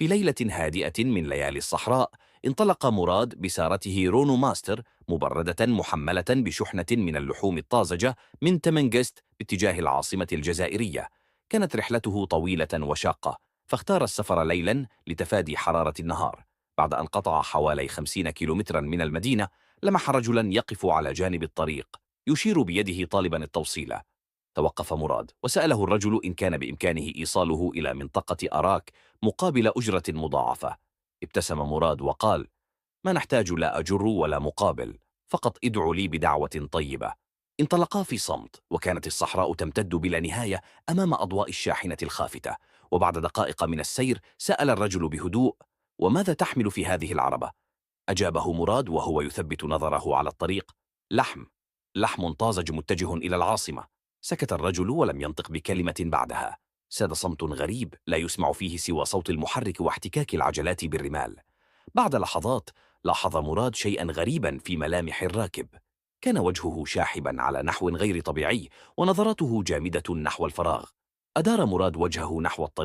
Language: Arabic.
في ليلة هادئة من ليالي الصحراء، انطلق مراد بسارته رونو ماستر مبردة محملة بشحنة من اللحوم الطازجة من تمنغست باتجاه العاصمة الجزائرية. كانت رحلته طويلة وشاقة، فاختار السفر ليلا لتفادي حرارة النهار. بعد أن قطع حوالي 50 كيلومترا من المدينة، لمح رجلا يقف على جانب الطريق يشير بيده طالبا التوصيل. توقف مراد وسأله الرجل إن كان بإمكانه إيصاله إلى منطقة أراك مقابل أجرة مضاعفة. ابتسم مراد وقال: ما نحتاج لا أجر ولا مقابل، فقط ادعوا لي بدعوة طيبة. انطلقا في صمت، وكانت الصحراء تمتد بلا نهاية أمام أضواء الشاحنة الخافتة. وبعد دقائق من السير سأل الرجل بهدوء: وماذا تحمل في هذه العربة؟ أجابه مراد وهو يثبت نظره على الطريق: لحم، لحم طازج متجه إلى العاصمة. سكت الرجل ولم ينطق بكلمة بعدها. ساد صمت غريب لا يسمع فيه سوى صوت المحرك واحتكاك العجلات بالرمال. بعد لحظات لاحظ مراد شيئا غريبا في ملامح الراكب. كان وجهه شاحبا على نحو غير طبيعي، ونظرته جامدة نحو الفراغ. أدار مراد وجهه نحو الطريق